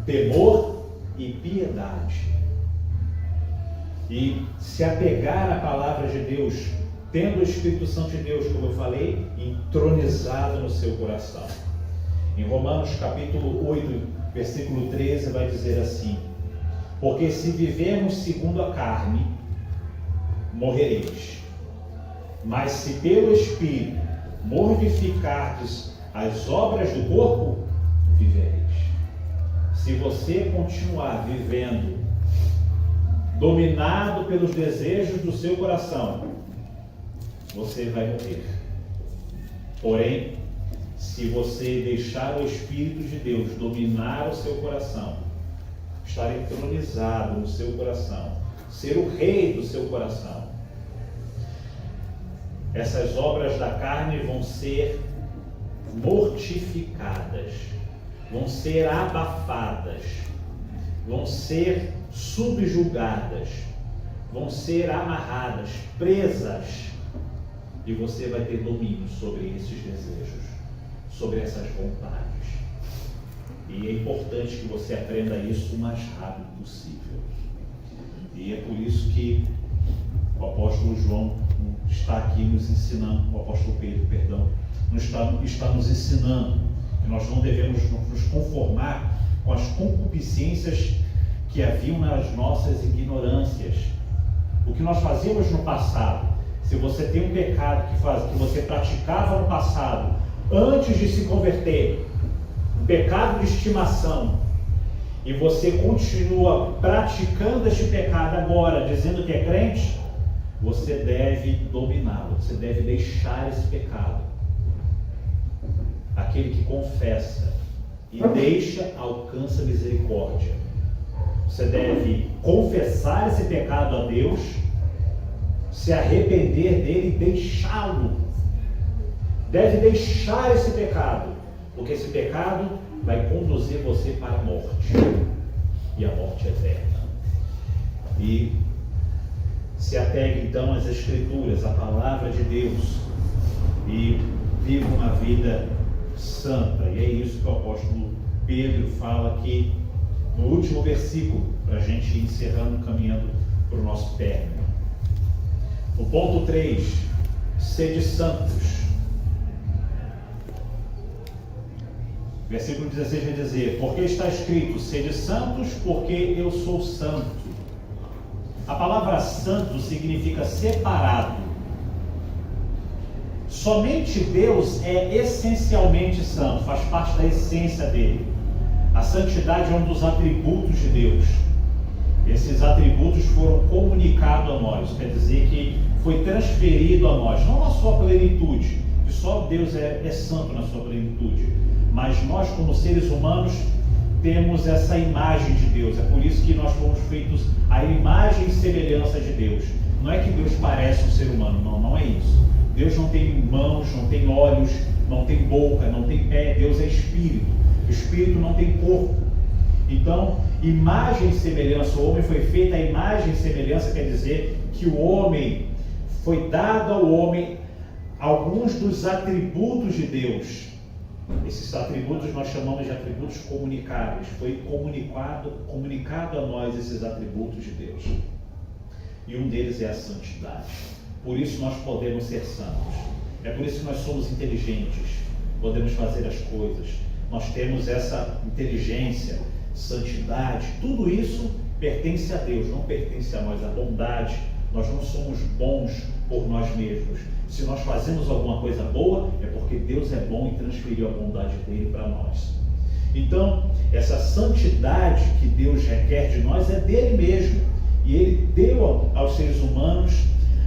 temor e piedade. E se apegar à palavra de Deus, tendo o Espírito Santo de Deus, como eu falei, entronizado no seu coração. Em Romanos capítulo 8, versículo 13, vai dizer assim: porque se vivermos segundo a carne, morrereis. Mas se pelo Espírito mortificardes as obras do corpo, vivereis. Se você continuar vivendo dominado pelos desejos do seu coração, você vai morrer. Porém, se você deixar o Espírito de Deus dominar o seu coração, estar entronizado no seu coração, ser o rei do seu coração, essas obras da carne vão ser mortificadas, vão ser abafadas, vão ser subjugadas, vão ser amarradas, presas, e você vai ter domínio sobre esses desejos, sobre essas vontades. E é importante que você aprenda isso o mais rápido possível. E é por isso que o apóstolo João está aqui nos ensinando, o apóstolo Pedro, perdão, está nos ensinando que nós não devemos nos conformar com as concupiscências que haviam nas nossas ignorâncias. O que nós fazíamos no passado. Se você tem um pecado que você praticava no passado, antes de se converter, um pecado de estimação, e você continua praticando este pecado agora, dizendo que é crente, você deve dominá-lo, você deve deixar esse pecado. Aquele que confessa e deixa, alcança misericórdia. Você deve confessar esse pecado a Deus, se arrepender dele e deixá-lo. Deve deixar esse pecado, porque esse pecado vai conduzir você para a morte, e a morte eterna. E se apegue então às Escrituras, à palavra de Deus, e viva uma vida santa. E é isso que o apóstolo Pedro fala aqui no último versículo, para a gente ir encerrando, caminhando para o nosso término. No ponto 3, sede santos. Versículo 16 vai dizer: porque está escrito, sede santos, porque eu sou santo. A palavra santo significa separado. Somente Deus é essencialmente santo, faz parte da essência dele. A santidade é um dos atributos de Deus. Esses atributos foram comunicados a nós, quer dizer que foi transferido a nós, não na sua plenitude, que só Deus é santo na sua plenitude, mas nós como seres humanos temos essa imagem de Deus. É por isso que nós fomos feitos à imagem e semelhança de Deus. Não é que Deus parece um ser humano, não é isso. Deus não tem mãos, não tem olhos, não tem boca, não tem pé. Deus é espírito. O espírito não tem corpo. Então, imagem e semelhança, o homem foi feito à imagem e semelhança, quer dizer que o homem, foi dado ao homem alguns dos atributos de Deus. Esses atributos nós chamamos de atributos comunicáveis. Foi comunicado a nós esses atributos de Deus. E um deles é a santidade. Por isso nós podemos ser santos. É por isso que nós somos inteligentes. Podemos fazer as coisas. Nós temos essa inteligência, santidade. Tudo isso pertence a Deus, não pertence a nós. A bondade. Nós não somos bons por nós mesmos. Se nós fazemos alguma coisa boa, é porque Deus é bom e transferiu a bondade dele para nós. Então, essa santidade que Deus requer de nós é dele mesmo. E ele deu aos seres humanos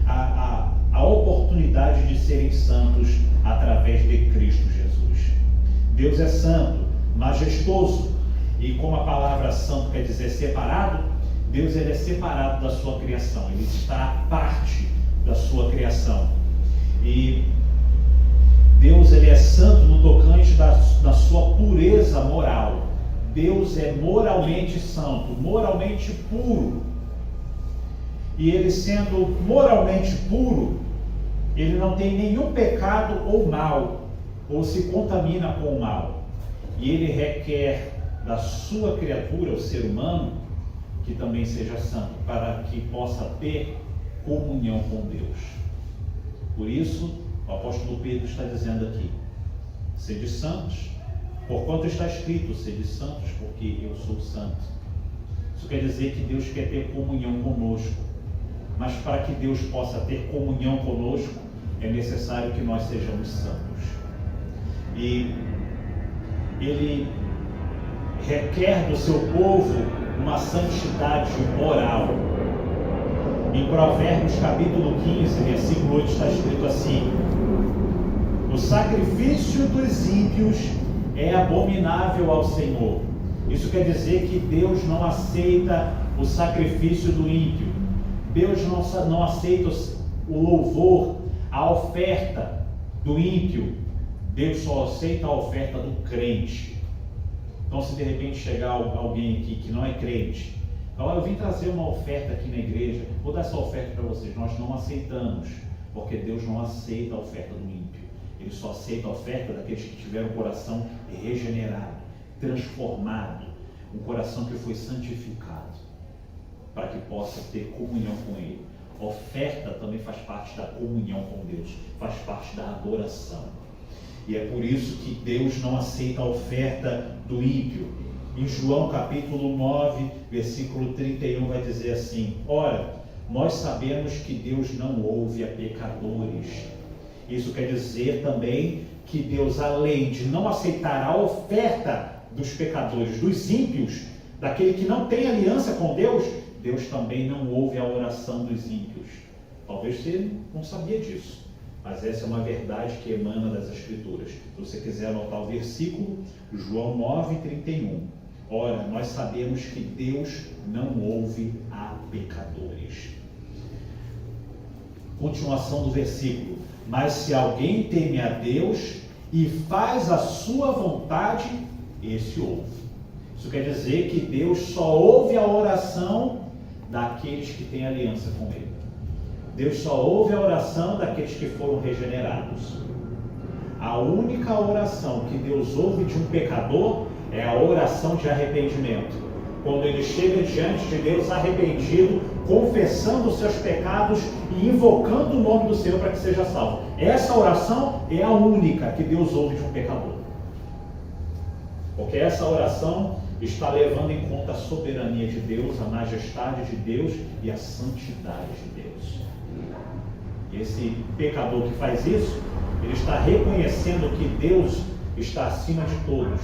a oportunidade de serem santos através de Cristo Jesus. Deus é santo, majestoso. E como a palavra santo quer dizer separado, Deus ele é separado da sua criação. Ele está à parte da sua criação. E Deus ele é santo no tocante da sua pureza moral. Deus é moralmente santo, moralmente puro. E ele sendo moralmente puro, ele não tem nenhum pecado ou mal, ou se contamina com o mal. E ele requer da sua criatura, o ser humano, que também seja santo, para que possa ter comunhão com Deus. Por isso, o apóstolo Pedro está dizendo aqui: sede santos, porquanto está escrito, sede santos, porque eu sou santo. Isso quer dizer que Deus quer ter comunhão conosco. Mas para que Deus possa ter comunhão conosco, é necessário que nós sejamos santos. E Ele requer do seu povo uma santidade moral. Em Provérbios capítulo 15, versículo 8 está escrito assim: o sacrifício dos ímpios é abominável ao Senhor. Isso quer dizer que Deus não aceita o sacrifício do ímpio. Deus não aceita o louvor, a oferta do ímpio. Deus só aceita a oferta do crente. Então, se de repente chegar alguém aqui que não é crente, fala: eu vim trazer uma oferta aqui na igreja, vou dar essa oferta para vocês. Nós não aceitamos, porque Deus não aceita a oferta do ímpio. Ele só aceita a oferta daqueles que tiveram um coração regenerado, transformado, um coração que foi santificado, para que possa ter comunhão com Ele. A oferta também faz parte da comunhão com Deus, faz parte da adoração. E é por isso que Deus não aceita a oferta do ímpio. Em João capítulo 9, versículo 31 vai dizer assim: ora, nós sabemos que Deus não ouve a pecadores. Isso quer dizer também que Deus, além de não aceitar a oferta dos pecadores, dos ímpios, daquele que não tem aliança com Deus, Deus também não ouve a oração dos ímpios. Talvez você não sabia disso, mas essa é uma verdade que emana das Escrituras. Se você quiser anotar o versículo, João 9, 31. Ora, nós sabemos que Deus não ouve a pecadores. Continuação do versículo: mas se alguém teme a Deus e faz a sua vontade, esse ouve. Isso quer dizer que Deus só ouve a oração daqueles que têm aliança com Ele. Deus só ouve a oração daqueles que foram regenerados. A única oração que Deus ouve de um pecador é a oração de arrependimento. Quando ele chega diante de Deus arrependido, confessando os seus pecados e invocando o nome do Senhor para que seja salvo. Essa oração é a única que Deus ouve de um pecador. Porque essa oração está levando em conta a soberania de Deus, a majestade de Deus e a santidade de Deus. E esse pecador que faz isso, ele está reconhecendo que Deus está acima de todos.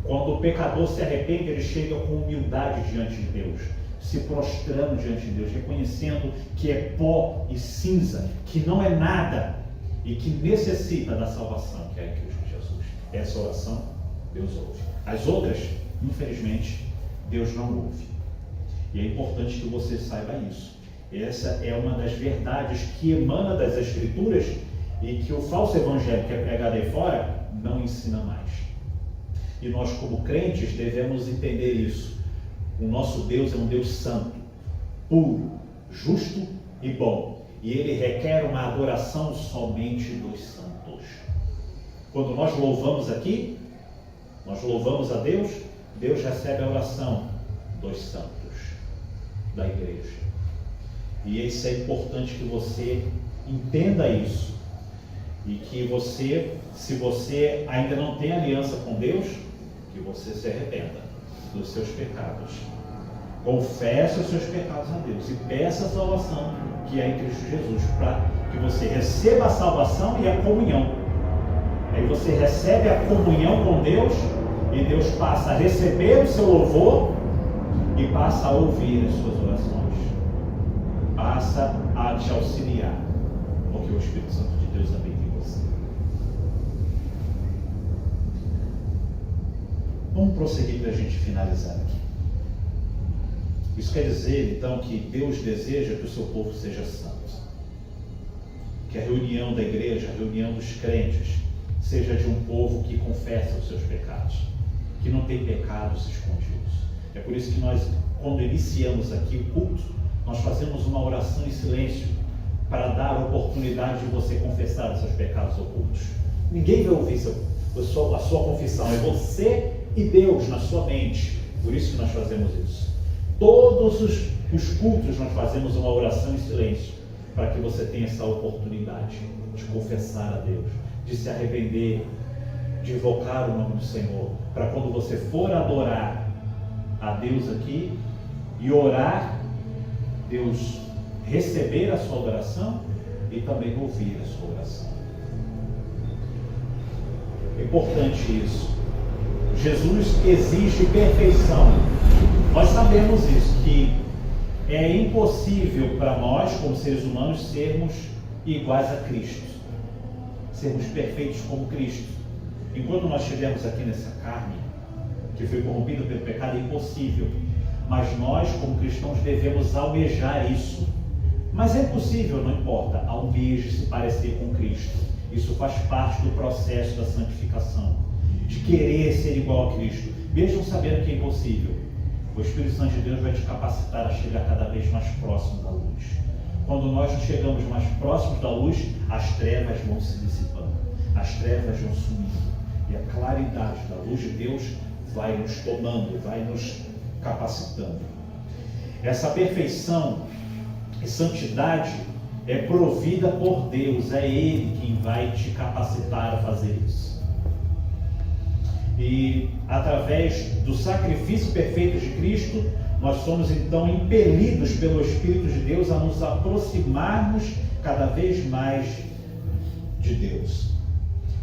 Quando o pecador se arrepende, ele chega com humildade diante de Deus, se prostrando diante de Deus, reconhecendo que é pó e cinza, que não é nada e que necessita da salvação que é em Cristo Jesus. Essa oração Deus ouve. As outras Infelizmente, Deus não ouve. E é importante que você saiba isso. Essa é uma das verdades que emana das Escrituras e que o falso evangelho que é pregado aí fora não ensina mais. E nós, como crentes, devemos entender isso. O nosso Deus é um Deus santo, puro, justo e bom. E Ele requer uma adoração somente dos santos. Quando nós louvamos aqui, nós louvamos a Deus, Deus recebe a oração dos santos, da igreja. E isso é importante que você entenda isso. E que você, se você ainda não tem aliança com Deus, que você se arrependa dos seus pecados. Confesse os seus pecados a Deus e peça a salvação que é em Cristo Jesus, para que você receba a salvação e a comunhão. Aí você recebe a comunhão com Deus e Deus passa a receber o seu louvor e passa a ouvir as suas orações. Passa a te auxiliar, porque o Espírito Santo de Deus habita em você. Vamos prosseguir para a gente finalizar aqui. Isso quer dizer, então, que Deus deseja que o seu povo seja santo. Que a reunião da igreja, a reunião dos crentes, seja de um povo que confessa os seus pecados, que não tem pecados escondidos. É por isso que nós, quando iniciamos aqui o culto, nós fazemos uma oração em silêncio para dar a oportunidade de você confessar os seus pecados ocultos. Ninguém vai ouvir a sua confissão, é você e Deus na sua mente. Por isso que nós fazemos isso. Todos os cultos nós fazemos uma oração em silêncio, para que você tenha essa oportunidade de confessar a Deus, de se arrepender, de invocar o nome do Senhor, para quando você for adorar a Deus aqui e orar, Deus receber a sua oração e também ouvir a sua oração. É importante isso. Jesus exige perfeição. Nós sabemos isso, que é impossível para nós, como seres humanos, sermos iguais a Cristo, sermos perfeitos como Cristo. Enquanto nós estivermos aqui nessa carne, que foi corrompida pelo pecado, é impossível. Mas nós, como cristãos, devemos almejar isso. Mas é possível, não importa, almeje se parecer com Cristo. Isso faz parte do processo da santificação, de querer ser igual a Cristo, mesmo sabendo que é impossível. O Espírito Santo de Deus vai te capacitar a chegar cada vez mais próximo da luz. Quando nós chegamos mais próximos da luz, as trevas vão se dissipando, as trevas vão sumindo, e a claridade da luz de Deus vai nos tomando, vai nos capacitando. Essa perfeição e santidade é provida por Deus, é Ele quem vai te capacitar a fazer isso. E através do sacrifício perfeito de Cristo, nós somos então impelidos pelo Espírito de Deus a nos aproximarmos cada vez mais de Deus.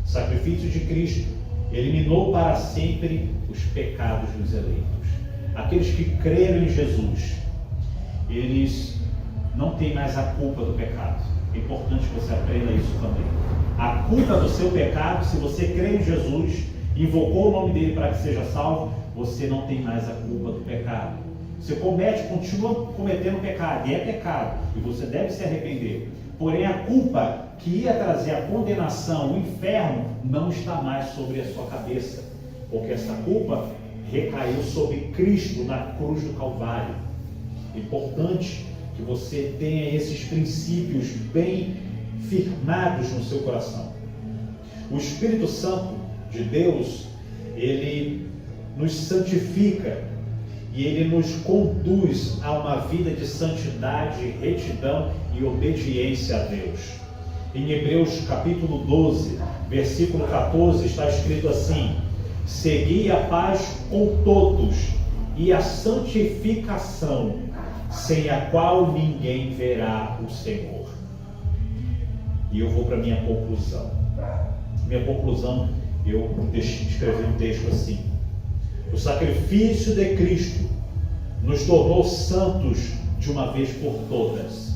O sacrifício de Cristo eliminou para sempre os pecados dos eleitos. Aqueles que creram em Jesus, eles não têm mais a culpa do pecado. É importante que você aprenda isso também. A culpa do seu pecado, se você crê em Jesus, invocou o nome dele para que seja salvo, você não tem mais a culpa do pecado. Você continua cometendo pecado, e é pecado, e você deve se arrepender. Porém, a culpa que ia trazer a condenação, o inferno, não está mais sobre a sua cabeça, porque essa culpa recaiu sobre Cristo na cruz do Calvário. É importante que você tenha esses princípios bem firmados no seu coração. O Espírito Santo de Deus, ele nos santifica e ele nos conduz a uma vida de santidade, retidão e obediência a Deus. Em Hebreus capítulo 12, versículo 14, está escrito assim: segui a paz com todos e a santificação, sem a qual ninguém verá o Senhor. E eu vou para a minha conclusão. Minha conclusão, eu escrevi um texto assim: o sacrifício de Cristo nos tornou santos de uma vez por todas,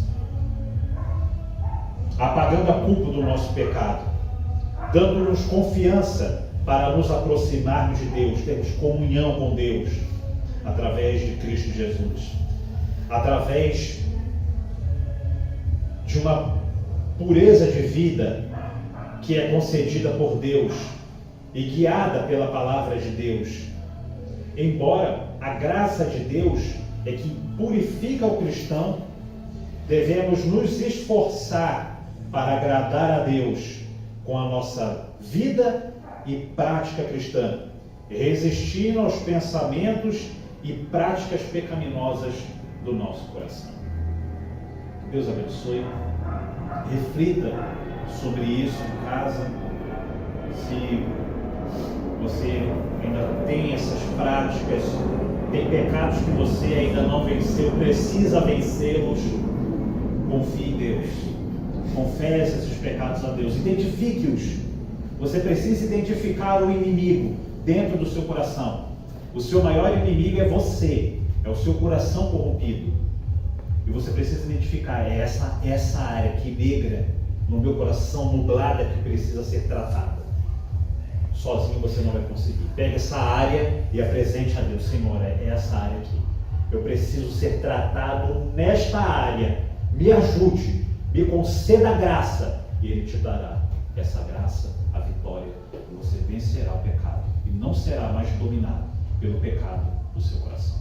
apagando a culpa do nosso pecado, dando-nos confiança para nos aproximarmos de Deus, termos comunhão com Deus, através de Cristo Jesus, através de uma pureza de vida que é concedida por Deus e guiada pela palavra de Deus. Embora a graça de Deus é que purifica o cristão, devemos nos esforçar para agradar a Deus com a nossa vida e prática cristã, resistindo aos pensamentos e práticas pecaminosas do nosso coração. Deus abençoe. Reflita sobre isso em casa. Se você ainda tem essas práticas, tem pecados que você ainda não venceu, precisa vencê-los, confie em Deus. Confesse esses pecados a Deus. Identifique-os. Você precisa identificar o inimigo dentro do seu coração. O seu maior inimigo é você. É o seu coração corrompido. E você precisa identificar essa área aqui negra no meu coração, nublada, que precisa ser tratada. Sozinho você não vai conseguir. Pegue essa área e apresente a Deus. Senhor, é essa área aqui. Eu preciso ser tratado nesta área. Me ajude, me conceda a graça. E Ele te dará essa graça, a vitória. E você vencerá o pecado. E não será mais dominado pelo pecado do seu coração.